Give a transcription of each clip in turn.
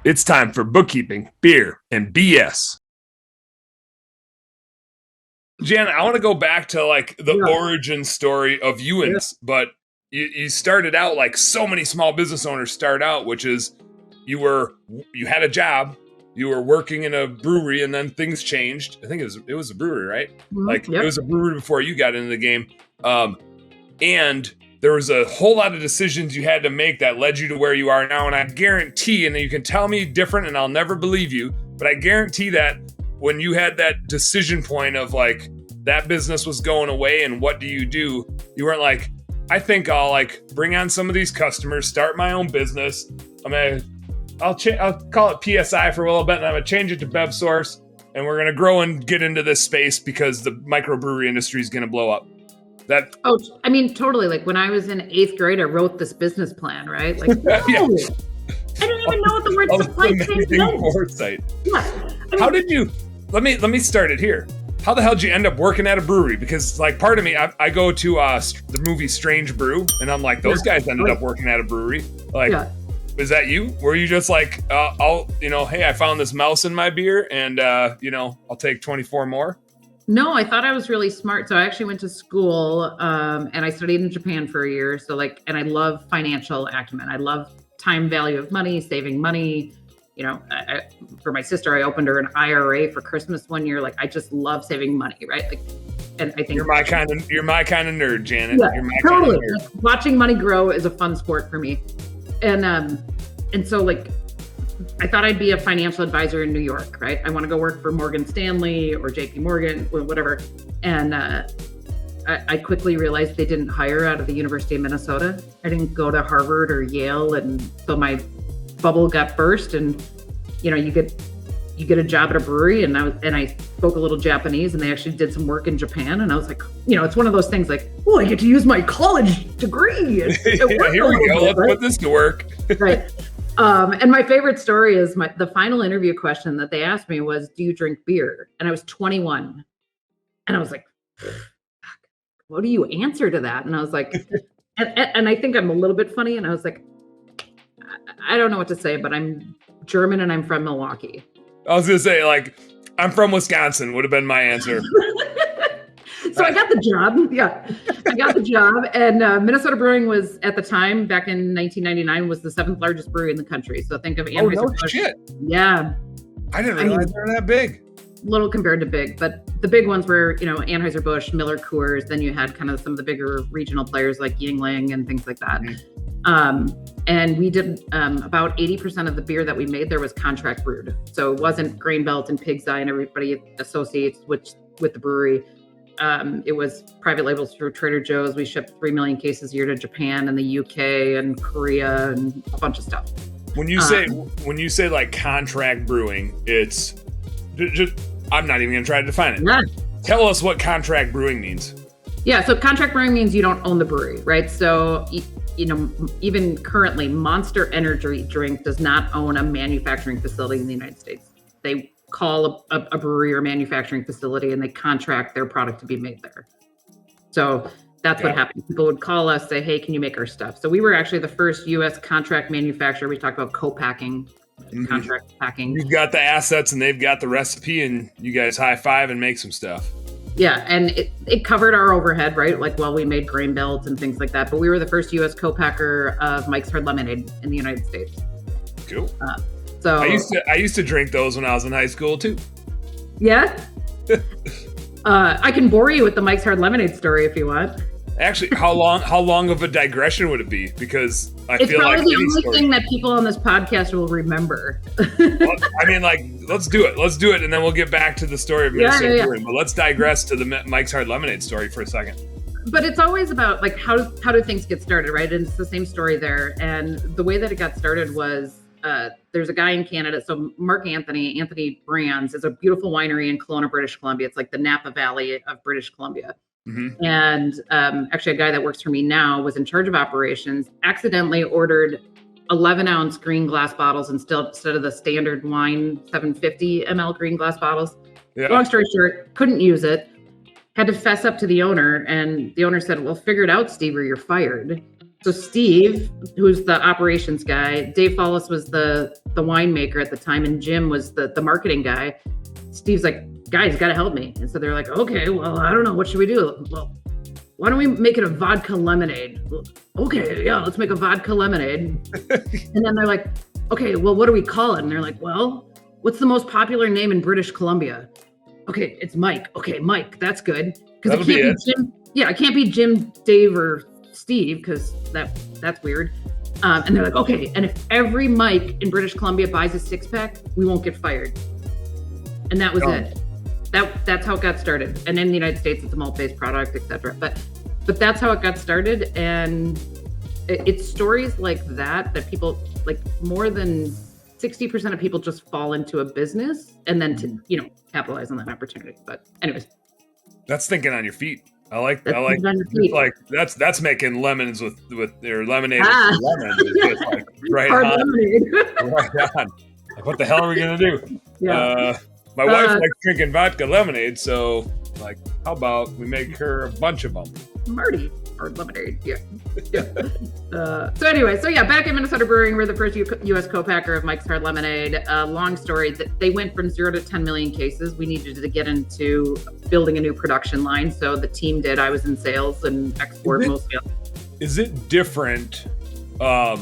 It's time for bookkeeping, beer, and BS. Jan, I want to go back to like the origin story of Ewan's, but you started out like so many small business owners start out, which is you had a job, you were working in a brewery, and then things changed. I think it was a brewery, right? Mm-hmm. It was a brewery before you got into the game, and there was a whole lot of decisions you had to make that led you to where you are now. And I guarantee, and you can tell me different, and I'll never believe you, but I guarantee that when you had that decision point of like that business was going away and what do, you weren't like, I think I'll like bring on some of these customers, start my own business. I'll call it PSI for a little bit, and I'm gonna change it to BevSource, and we're gonna grow and get into this space because the microbrewery industry is gonna blow up. I mean, totally. Like when I was in 8th grade, I wrote this business plan, right? Like, yeah. I didn't even know what the word supply chain meant. Foresight. Yeah. How did you? Let me start it here. How the hell did you end up working at a brewery? Because like part of me, I go to the movie Strange Brew, and I'm like, those guys ended up working at a brewery. Like, is that you? Were you just like, hey, I found this mouse in my beer, and I'll take 24 more? No, I thought I was really smart. So I actually went to school and I studied in Japan for a year. So and I love financial acumen. I love time value of money, saving money. For my sister, I opened her an IRA for Christmas one year. Like I just love saving money, right? Like, and I think you're my kind of nerd, Janet. Yeah, you're my totally. Kind of nerd. Like, watching money grow is a fun sport for me, and so like I thought I'd be a financial advisor in New York, right? I want to go work for Morgan Stanley or JP Morgan or whatever. And I quickly realized they didn't hire out of the University of Minnesota. I didn't go to Harvard or Yale. And so my bubble got burst, and you get a job at a brewery, and I spoke a little Japanese, and they actually did some work in Japan. And I was like, it's one of those things like, oh, I get to use my college degree. Here we go. Let's put this to work. Right. And my favorite story is the final interview question that they asked me was, do you drink beer? And I was 21. And I was like, what do you answer to that? And I was like, and I think I'm a little bit funny. And I was like, I don't know what to say, but I'm German and I'm from Milwaukee. I was going to say, like, I'm from Wisconsin would have been my answer. So I got the job. Yeah, I got the job. And Minnesota Brewing was, at the time, back in 1999, was the 7th largest brewery in the country. So think of Anheuser-Busch. Oh, no shit. Yeah. I didn't realize they're that big. Little compared to big, but the big ones were, Anheuser-Busch, Miller Coors. Then you had kind of some of the bigger regional players like Yuengling and things like that. Mm-hmm. And we did about 80% of the beer that we made there was contract brewed. So it wasn't Grain Belt and Pig's Eye and everybody associates with the brewery. It was private labels through Trader Joe's. We shipped 3 million cases a year to Japan and the UK and Korea and a bunch of stuff. When you say like contract brewing, it's just, I'm not even going to try to define it. Yeah. Tell us what contract brewing means. Yeah. So contract brewing means you don't own the brewery, right? So, even currently Monster Energy Drink does not own a manufacturing facility in the United States. They call a brewery or manufacturing facility and they contract their product to be made there. So that's what happened. People would call us, say, hey, can you make our stuff? So we were actually the first U.S. contract manufacturer. We talk about co-packing, contract packing. You've got the assets and they've got the recipe, and you guys high five and make some stuff. Yeah, and it covered our overhead, right? Like while we made grain belts and things like that. But we were the first U.S. co-packer of Mike's Hard Lemonade in the United States. Cool. So I used to drink those when I was in high school too. Yeah. I can bore you with the Mike's Hard Lemonade story if you want. Actually, how long of a digression would it be? Because it's probably the only thing that people on this podcast will remember. Well, I mean, like, let's do it, and then we'll get back to the story of Minnesota Brewing. But let's digress to the Mike's Hard Lemonade story for a second. But it's always about like how do things get started, right? And it's the same story there. And the way that it got started was there's a guy in Canada. So Mark Anthony Brands is a beautiful winery in Kelowna, British Columbia. It's like the Napa Valley of British Columbia. Mm-hmm. And actually a guy that works for me now was in charge of operations, accidentally ordered 11-ounce green glass bottles instead of the standard wine 750 ml green glass bottles. Yeah. Long story short, couldn't use it, had to fess up to the owner. And the owner said, well, figure it out, Steve, or you're fired. So Steve, who's the operations guy, Dave Follis was the winemaker at the time, and Jim was the marketing guy. Steve's like, guys, you gotta help me. And so they're like, okay, well, I don't know, what should we do? Well, why don't we make it a vodka lemonade? Okay, yeah, let's make a vodka lemonade. And then they're like, okay, well, what do we call it? And they're like, well, what's the most popular name in British Columbia? Okay, it's Mike. Okay, Mike, that's good. Because it can't be Jim. Yeah, it can't be Jim, Dave, or Steve, because that's weird. And they're like, okay, and if every Mike in British Columbia buys a 6-pack, we won't get fired. And that was it. That's how it got started. And in the United States, it's a malt-based product, etc. But that's how it got started. And it's stories like that people, like, more than 60% of people just fall into a business and then to, capitalize on that opportunity. But anyways. That's thinking on your feet. I like that's making lemons with their lemonade with lemons. It's just like right Hard on. lemonade. Right on. Like, what the hell are we gonna do? Yeah. My wife likes drinking vodka lemonade, so like, how about we make her a bunch of them? Marty, hard lemonade. Yeah. So anyway, back at Minnesota Brewing, we're the first U.S. co-packer of Mike's Hard Lemonade. Long story, that they went from 0 to 10 million cases. We needed to get into building a new production line, so the team did. I was in sales and export mostly. Is it different? I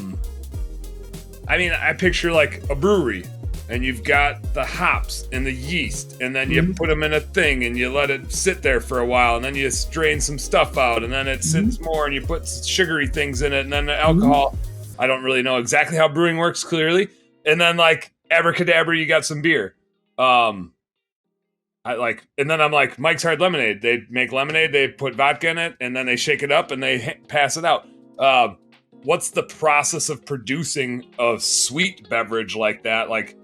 picture like a brewery, and you've got the hops and the yeast, and then you put them in a thing and you let it sit there for a while, and then you strain some stuff out, and then it sits more, and you put sugary things in it, and then the alcohol. I don't really know exactly how brewing works clearly. And then like abracadabra, you got some beer. And then I'm like, Mike's Hard Lemonade. They make lemonade, they put vodka in it, and then they shake it up and they pass it out. What's the process of producing a sweet beverage like that? Like,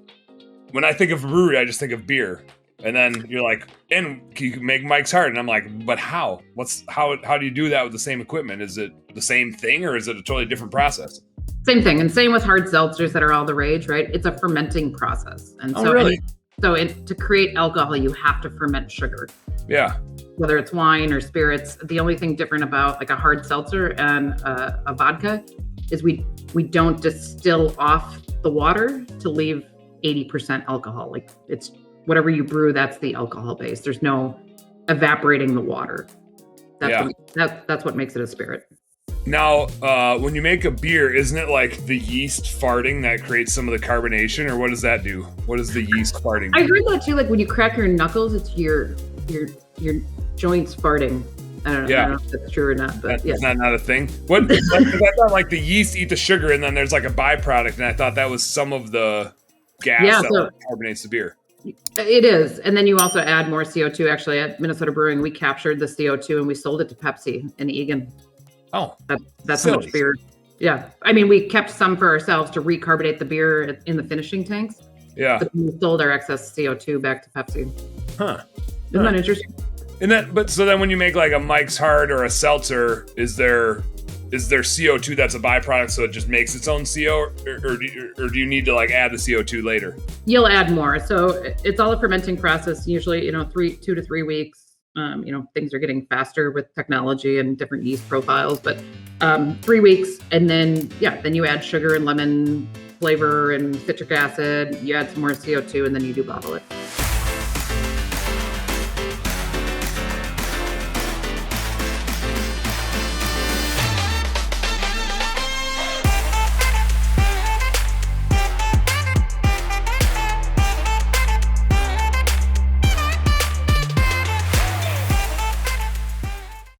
when I think of a brewery, I just think of beer. And then you're like, and you can make Mike's Hard. And I'm like, but how? How do you do that with the same equipment? Is it the same thing, or is it a totally different process? Same thing. And same with hard seltzers that are all the rage, right? It's a fermenting process. And so, really? To create alcohol, you have to ferment sugar. Yeah. Whether it's wine or spirits, the only thing different about like a hard seltzer and a vodka is we don't distill off the water to leave 80% alcohol. Like, it's whatever you brew, that's the alcohol base. There's no evaporating the water. That's what makes it a spirit. Now, when you make a beer, isn't it like the yeast farting that creates some of the carbonation, or what does that do? What does the yeast farting do? I heard that too. Like, when you crack your knuckles, it's your joints farting. I don't know if that's true or not, but that's not a thing. What? I thought like the yeast eat the sugar, and then there's like a byproduct, and I thought that was some of the gas that carbonates the beer. It is. And then you also add more CO2. Actually, at Minnesota Brewing, we captured the CO2 and we sold it to Pepsi in Egan. Oh, that's how much beer. Yeah. I mean, we kept some for ourselves to recarbonate the beer in the finishing tanks. Yeah. But we sold our excess CO2 back to Pepsi. Huh. Isn't that interesting? So then when you make like a Mike's Hard or a seltzer, is there CO2 that's a byproduct, so it just makes its own CO, or do you need to like add the CO2 later? You'll add more. So it's all a fermenting process. Usually, 2 to 3 weeks. Things are getting faster with technology and different yeast profiles, but 3 weeks, and then you add sugar and lemon flavor and citric acid. You add some more CO2, and then you do bottle it.